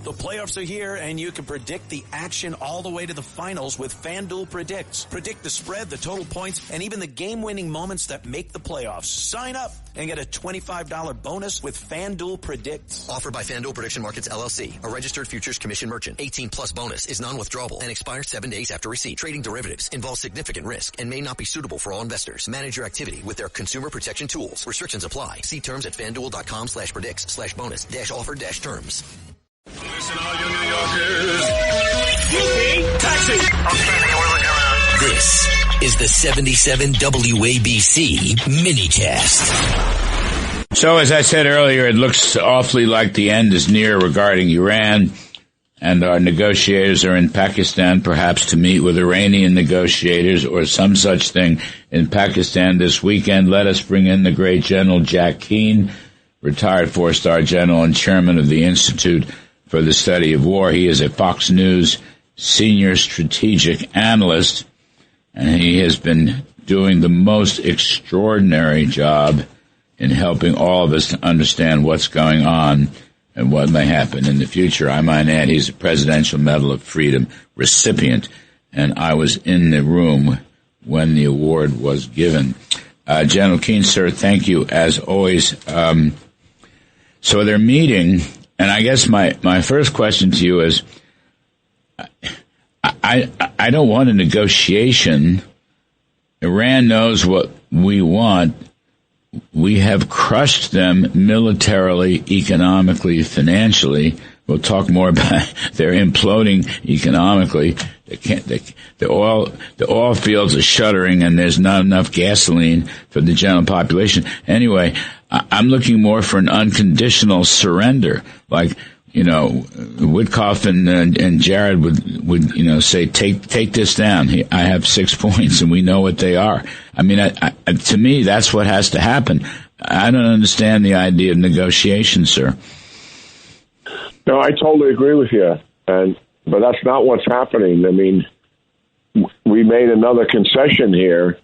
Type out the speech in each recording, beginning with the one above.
The playoffs are here, and you can predict the action all the way to the finals with FanDuel Predicts. Predict the spread, the total points, and even the game-winning moments that make the playoffs. Sign up and get a $25 bonus with FanDuel Predicts. Offered by FanDuel Prediction Markets, LLC, a registered futures commission merchant. 18-plus bonus is non-withdrawable and expires 7 days after receipt. Trading derivatives involves significant risk and may not be suitable for all investors. Manage your activity with their consumer protection tools. Restrictions apply. See terms at FanDuel.com/predicts/bonus-offer-terms. Listen, all you New Yorkers. Taxi. This is the 77 WABC minicast. So, as I said earlier, it looks awfully like the end is near regarding Iran, and our negotiators are in Pakistan, perhaps to meet with Iranian negotiators or some such thing in Pakistan this weekend. Let us bring in the great General Jack Keane, retired four-star general and chairman of the Institute for the Study of War. He is a Fox News senior strategic analyst, and he has been doing the most extraordinary job in helping all of us to understand what's going on and what may happen in the future. I might add, he's a Presidential Medal of Freedom recipient, and I was in the room when the award was given. General Keane, sir, thank you as always. So they're meeting, and I guess my first question to you is, I don't want a negotiation. Iran knows what we want. We have crushed them militarily, economically, financially. We'll talk more about they're imploding economically. The oil fields are shuttering, and there's not enough gasoline for the general population. Anyway, I'm looking more for an unconditional surrender, like, Witkoff and Jared would say, take this down. I have 6 points, and we know what they are. I mean, to me, that's what has to happen. I don't understand the idea of negotiation, sir. No, I totally agree with you, but that's not what's happening. I mean, we made another concession here,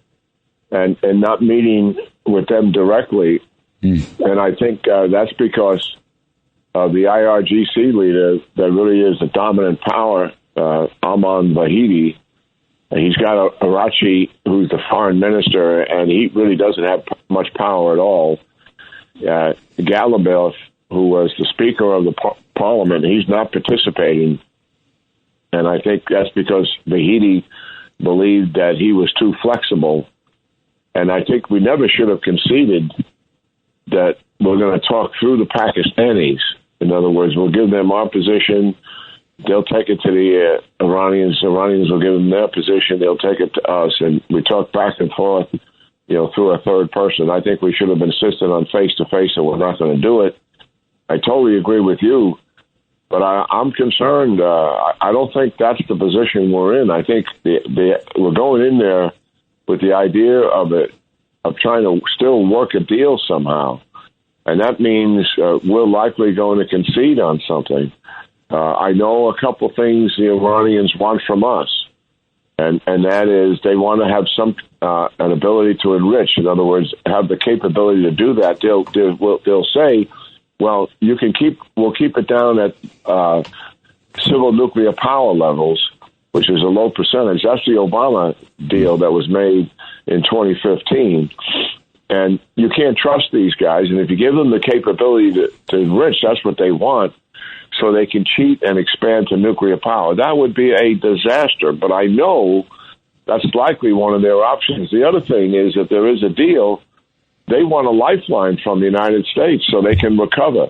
and not meeting with them directly, and I think that's because the IRGC leader that really is the dominant power, Ahmad Vahidi. He's got Arachi, who's the foreign minister, and he really doesn't have much power at all. Galibef, who was the Speaker of the Parliament, he's not participating. And I think that's because Vahidi believed that he was too flexible. And I think we never should have conceded that we're going to talk through the Pakistanis. In other words, we'll give them our position. They'll take it to the Iranians. Iranians will give them their position. They'll take it to us. And we talk back and forth, through a third person. I think we should have insisted on face-to-face, and we're not going to do it. I totally agree with you, but I'm concerned. I don't think that's the position we're in. I think we're going in there with the idea of trying to still work a deal somehow. And that means we're likely going to concede on something. I know a couple things the Iranians want from us, and that is they want to have an ability to enrich. In other words, have the capability to do that. They'll say, well, we'll keep it down at civil nuclear power levels, which is a low percentage. That's the Obama deal that was made in 2015. And you can't trust these guys. And if you give them the capability to enrich, that's what they want, so they can cheat and expand to nuclear power. That would be a disaster. But I know that's likely one of their options. The other thing is that there is a deal. They want a lifeline from the United States so they can recover,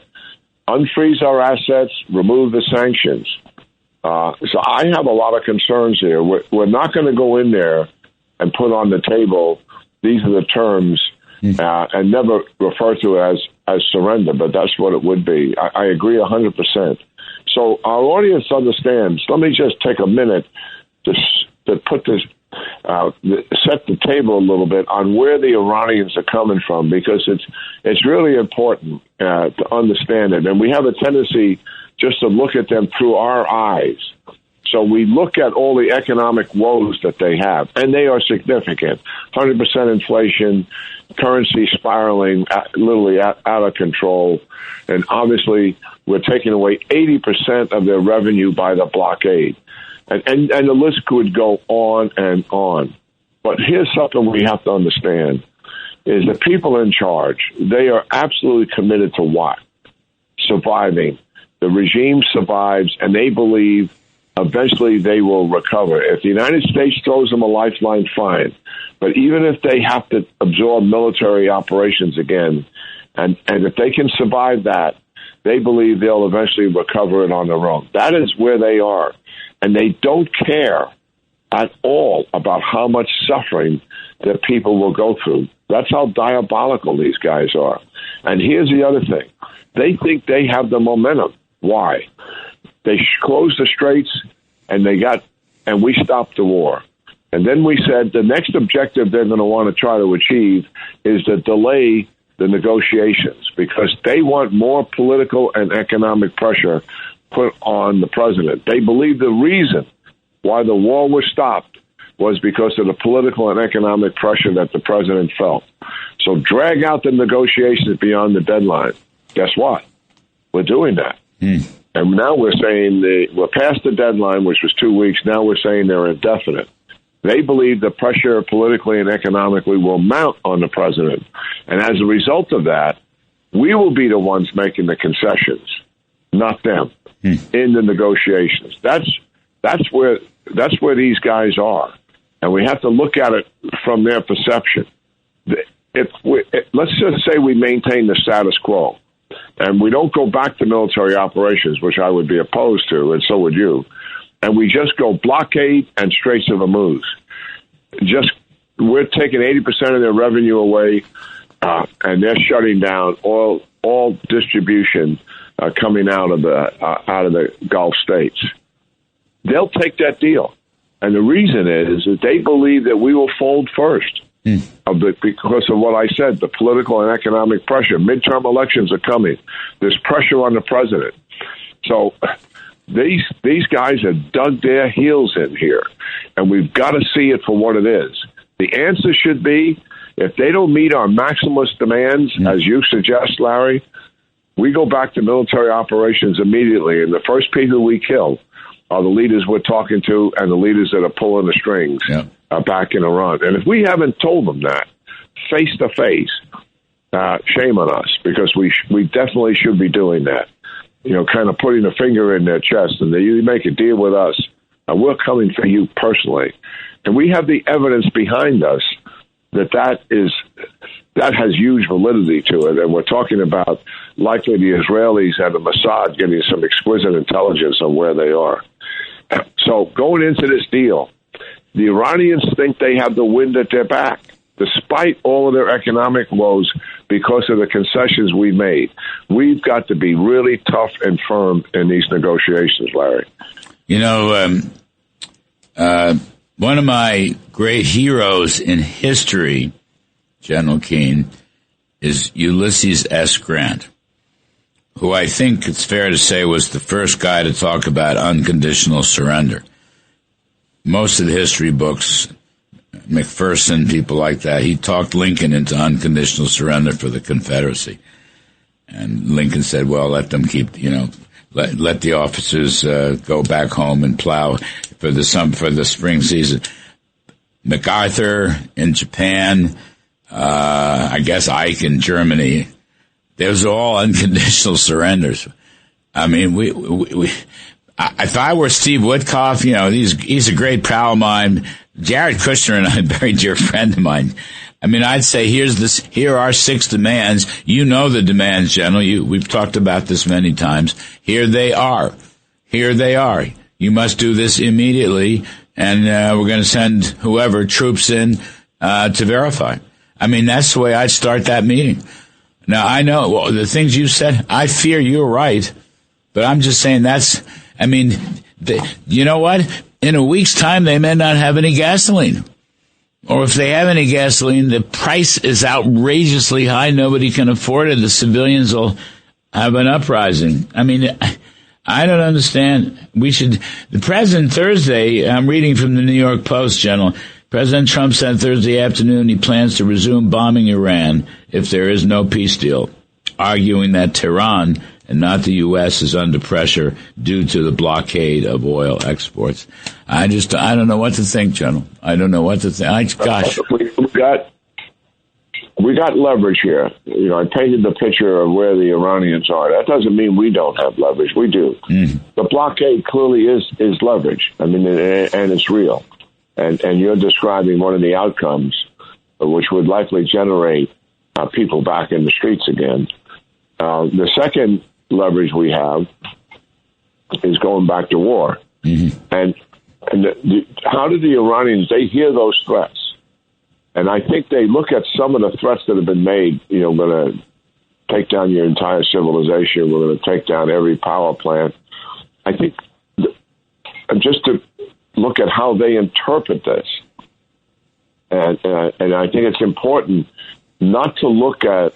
unfreeze our assets, remove the sanctions. So I have a lot of concerns here. We're not going to go in there and put on the table, these are the terms, and never refer to it as surrender, but that's what it would be. I agree 100%. So our audience understands. Let me just take a minute to put this, set the table a little bit on where the Iranians are coming from, because it's really important to understand it. And we have a tendency just to look at them through our eyes. So we look at all the economic woes that they have, and they are significant. 100% inflation, currency spiraling literally out of control. And obviously, we're taking away 80% of their revenue by the blockade. And the list could go on and on. But here's something we have to understand, is the people in charge, they are absolutely committed to what? Surviving. The regime survives, and they believe eventually they will recover. If the United States throws them a lifeline, fine. But even if they have to absorb military operations again, and if they can survive that, they believe they'll eventually recover it on their own. That is where they are. And they don't care at all about how much suffering that people will go through. That's how diabolical these guys are. And here's the other thing. They think they have the momentum. Why? They closed the straits, and we stopped the war. And then we said the next objective they're going to want to try to achieve is to delay the negotiations, because they want more political and economic pressure put on the president. They believe the reason why the war was stopped was because of the political and economic pressure that the president felt. So drag out the negotiations beyond the deadline. Guess what? We're doing that. And now we're saying we're past the deadline, which was 2 weeks. Now we're saying they're indefinite. They believe the pressure politically and economically will mount on the president. And as a result of that, we will be the ones making the concessions, not them, in the negotiations. That's where these guys are. And we have to look at it from their perception. Let's just say we maintain the status quo, and we don't go back to military operations, which I would be opposed to, and so would you. And we just go blockade and Straits of Hormuz. We're taking 80% of their revenue away, and they're shutting down all distribution coming out of the Gulf states. They'll take that deal, and the reason is that they believe that we will fold first. Because of what I said, the political and economic pressure. Midterm elections are coming. There's pressure on the president. So these guys have dug their heels in here, and we've got to see it for what it is. The answer should be, if they don't meet our maximalist demands, as you suggest, Larry, we go back to military operations immediately, and the first people we kill are the leaders we're talking to and the leaders that are pulling the strings back in Iran. And if we haven't told them that face to face, shame on us, because we definitely should be doing that. Kind of putting a finger in their chest, and you make a deal with us, and we're coming for you personally. And we have the evidence behind us that has huge validity to it. And we're talking about likely the Israelis and the Mossad getting some exquisite intelligence on where they are. So going into this deal, the Iranians think they have the wind at their back, despite all of their economic woes, because of the concessions we made. We've got to be really tough and firm in these negotiations, Larry. One of my great heroes in history, General Keane, is Ulysses S. Grant, who I think it's fair to say was the first guy to talk about unconditional surrender. Most of the history books, McPherson, people like that, he talked Lincoln into unconditional surrender for the Confederacy. And Lincoln said, well, let them keep, let the officers go back home and plow for the spring season. MacArthur in Japan, I guess Ike in Germany, those are all unconditional surrenders. I mean, if I were Steve Witkoff, he's a great pal of mine. Jared Kushner and I, a very dear friend of mine. I mean, I'd say here are 6 demands. You know the demands, General. We've talked about this many times. Here they are. You must do this immediately, and we're going to send whoever troops in to verify. I mean, that's the way I'd start that meeting. Now, I know the things you said, I fear you're right, but I'm just saying you know what? In a week's time, they may not have any gasoline. Or if they have any gasoline, the price is outrageously high. Nobody can afford it. The civilians will have an uprising. I mean, I don't understand. The president Thursday, I'm reading from the New York Post, General, President Trump said Thursday afternoon he plans to resume bombing Iran if there is no peace deal, arguing that Tehran and not the U.S. is under pressure due to the blockade of oil exports. I don't know what to think, General. I don't know what to think. We got leverage here. You know, I painted the picture of where the Iranians are. That doesn't mean we don't have leverage. We do. The blockade clearly is leverage. I mean, and it's real. And you're describing one of the outcomes, which would likely generate people back in the streets again. The second leverage we have is going back to war. And how do the Iranians, they hear those threats? And I think they look at some of the threats that have been made, you know, we're going to take down your entire civilization, we're going to take down every power plant. I think just to look at how they interpret this. And I think it's important not to look at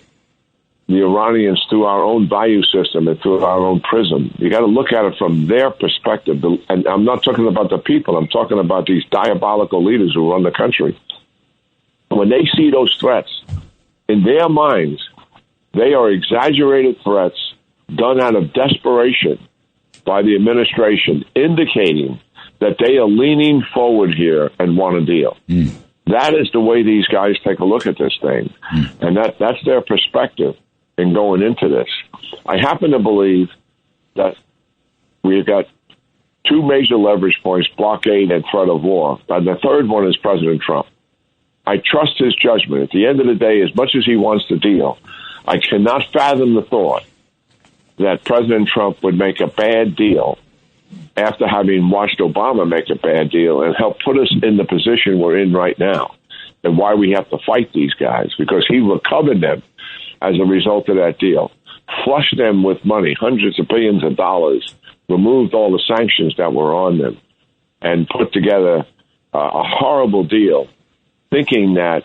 the Iranians through our own value system and through our own prism. You got to look at it from their perspective. And I'm not talking about the people. I'm talking about these diabolical leaders who run the country. When they see those threats, in their minds, they are exaggerated threats done out of desperation by the administration, indicating that they are leaning forward here and want a deal. That is the way these guys take a look at this thing. And that's their perspective in going into this. I happen to believe that we've got two major leverage points, blockade and threat of war. And the third one is President Trump. I trust his judgment. At the end of the day, as much as he wants to deal, I cannot fathom the thought that President Trump would make a bad deal after having watched Obama make a bad deal and help put us in the position we're in right now and why we have to fight these guys, because he recovered them as a result of that deal, flushed them with money, hundreds of billions of dollars, removed all the sanctions that were on them, and put together a horrible deal, thinking that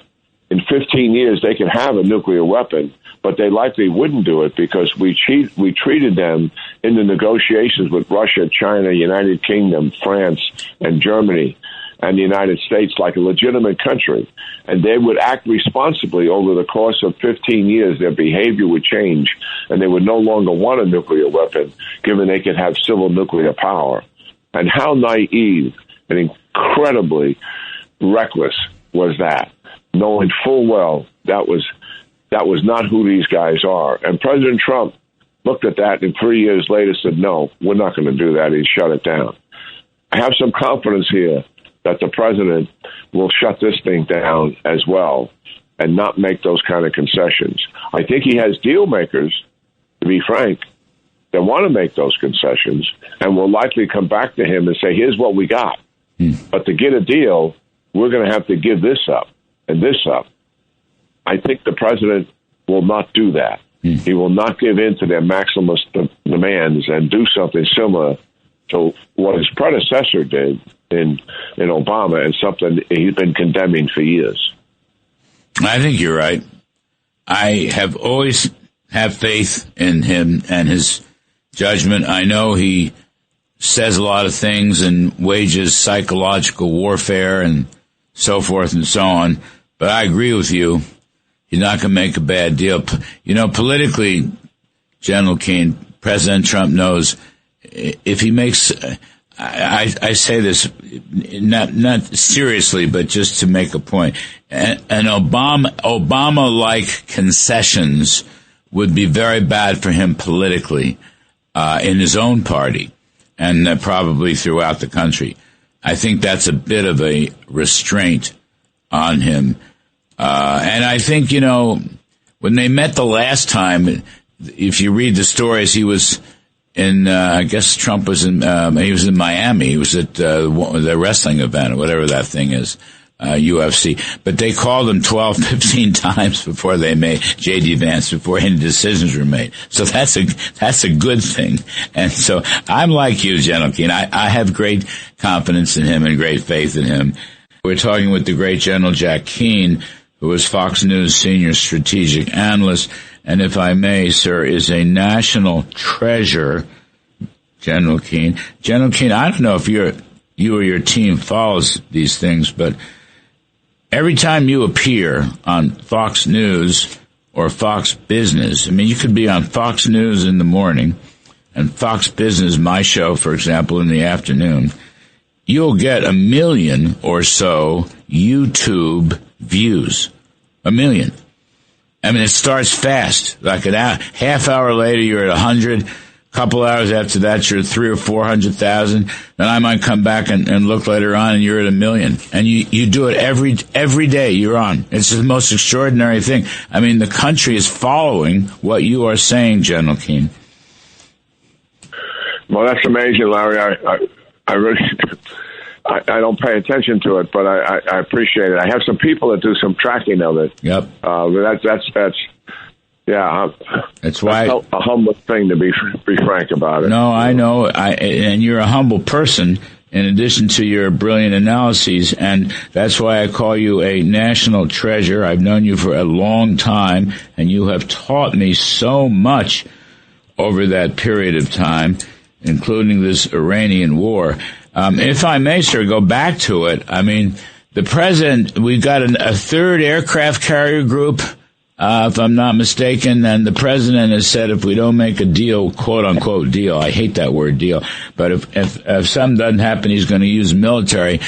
in 15 years they could have a nuclear weapon, but they likely wouldn't do it because we treated them in the negotiations with Russia, China, United Kingdom, France, and Germany, and the United States like a legitimate country. And they would act responsibly over the course of 15 years. Their behavior would change, and they would no longer want a nuclear weapon, given they could have civil nuclear power. And how naive and incredibly reckless was that, knowing full well that was not who these guys are. And President Trump looked at that and 3 years later said, no, we're not going to do that. He shut it down. I have some confidence here that the president will shut this thing down as well and not make those kind of concessions. I think he has deal makers, to be frank, that want to make those concessions and will likely come back to him and say, here's what we got. But to get a deal, we're going to have to give this up and this up. I think the president will not do that. He will not give in to their maximalist demands and do something similar to what his predecessor did in Obama, and something he's been condemning for years. I think you're right. I have always have faith in him and his judgment. I know he says a lot of things and wages psychological warfare and so forth and so on. But I agree with you. He's not going to make a bad deal. You know, politically, General Keane, President Trump knows if he makes, I say this not seriously, but just to make a point, an Obama-like concessions would be very bad for him politically in his own party and probably throughout the country. I think that's a bit of a restraint on him. And I think, you know, when they met the last time, if you read the stories, he was in, I guess Trump was in, he was in Miami. He was at the wrestling event or whatever that thing is, UFC. But they called him 12, 15 times before they made J.D. Vance, before any decisions were made. So that's a good thing. And so I'm like you, General Keane. I have great confidence in him and great faith in him. We're talking with the great General Jack Keane, who is Fox News senior strategic analyst, and if I may, sir, is a national treasure. General Keane. General Keane, I don't know if you or your team follows these things, but every time you appear on Fox News or Fox Business, I mean, you could be on Fox News in the morning and Fox Business, my show, for example, in the afternoon, you'll get 1 million or so YouTube views. 1 million. I mean, it starts fast. Like half hour later, you're at 100. Couple hours after that, you're at 300,000 or 400,000. Then I might come back and look later on, and you're at 1 million. And you do it every day. You're on. It's the most extraordinary thing. I mean, the country is following what you are saying, General Keane. Well, that's amazing, Larry. I really, I don't pay attention to it, but I appreciate it. I have some people that do some tracking of it. Yep. That's. Yeah, that's why a humble thing to be frank about it. No, I know, and you're a humble person in addition to your brilliant analyses, and that's why I call you a national treasure. I've known you for a long time, and you have taught me so much over that period of time, including this Iranian war. If I may, sir, go back to it. I mean, the president, we've got a third aircraft carrier group, if I'm not mistaken, and the president has said if we don't make a deal, quote-unquote deal, I hate that word deal, but if something doesn't happen, he's going to use military.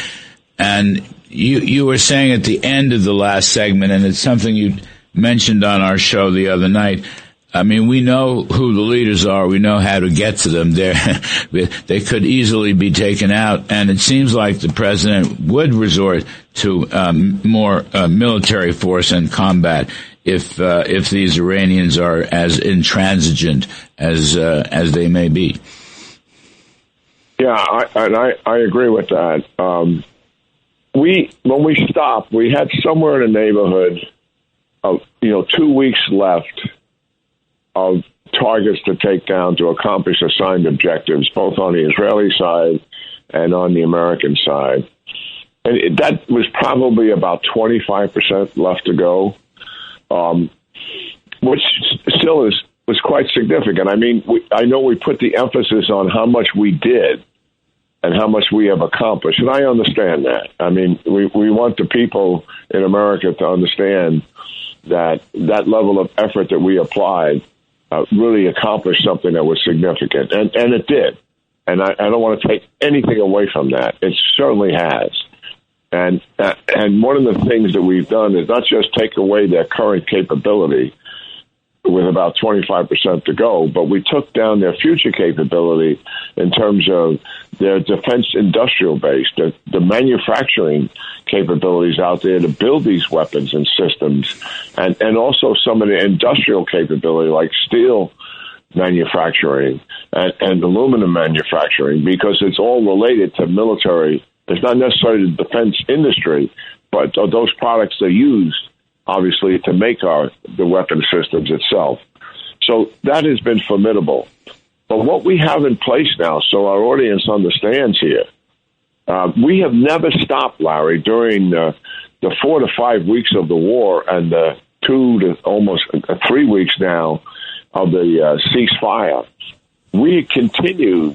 And you were saying at the end of the last segment, and it's something you mentioned on our show the other night, I mean, we know who the leaders are. We know how to get to them. They could easily be taken out, and it seems like the president would resort to more military force and combat if these Iranians are as intransigent as they may be. Yeah, I agree with that. When we stopped, we had somewhere in the neighborhood of 2 weeks left of targets to take down to accomplish assigned objectives, both on the Israeli side and on the American side. And that was probably about 25% left to go, which still was quite significant. I mean, I know we put the emphasis on how much we did and how much we have accomplished, and I understand that. I mean, we want the people in America to understand that level of effort that we applied really accomplished something that was significant, and it did. And I don't want to take anything away from that. It certainly has. And one of the things that we've done is not just take away their current capability with about 25% to go, but we took down their future capability in terms of their defense industrial base, the manufacturing capabilities out there to build these weapons and systems, and also some of the industrial capability like steel manufacturing and aluminum manufacturing, because it's all related to military. It's not necessarily the defense industry, but those products are used, obviously, to make the weapon systems itself. So that has been formidable. But what we have in place now, so our audience understands here, we have never stopped, Larry, during the 4 to 5 weeks of the war and the 2 to almost 3 weeks now of the ceasefire. We continue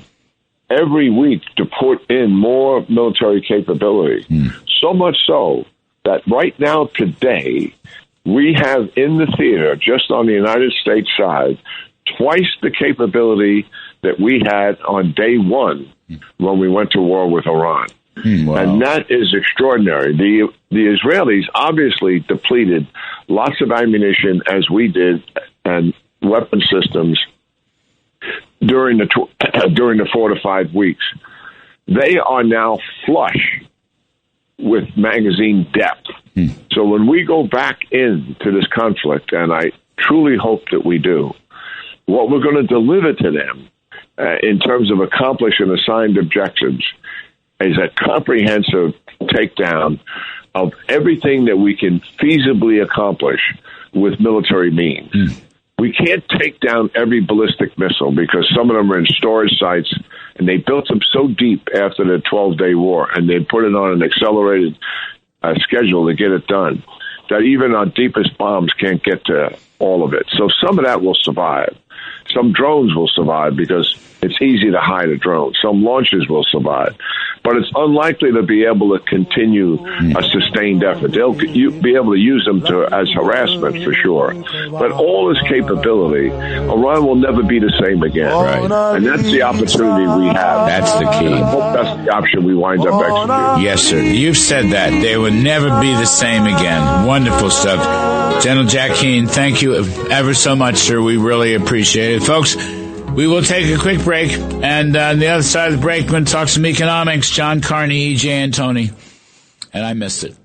every week to put in more military capability. So much so that right now, today, we have in the theater, just on the United States side, twice the capability that we had on day one when we went to war with Iran. Wow. And that is extraordinary. The Israelis obviously depleted lots of ammunition, as we did, and weapon systems during the 4 to 5 weeks. They are now flush with magazine depth. So when we go back into this conflict, and I truly hope that we do, what we're going to deliver to them in terms of accomplishing assigned objectives is a comprehensive takedown of everything that we can feasibly accomplish with military means. We can't take down every ballistic missile because some of them are in storage sites, and they built them so deep after the 12-day war, and they put it on an accelerated schedule to get it done, that even our deepest bombs can't get to all of it. So some of that will survive. Some drones will survive because it's easy to hide a drone. Some launches will survive. but it's unlikely to be able to continue a sustained effort. They'll be able to use them as harassment for sure. But all his capability, Iran will never be the same again. Right. And that's the opportunity we have. That's the key. I hope that's the option we wind up executing. Yes, sir. You've said that. They will never be the same again. Wonderful stuff. General Jack Keane, thank you ever so much, sir. We really appreciate it. Folks, we will take a quick break, and on the other side of the break, we're going to talk some economics. John Carney, E.J. Antoni, and I missed it.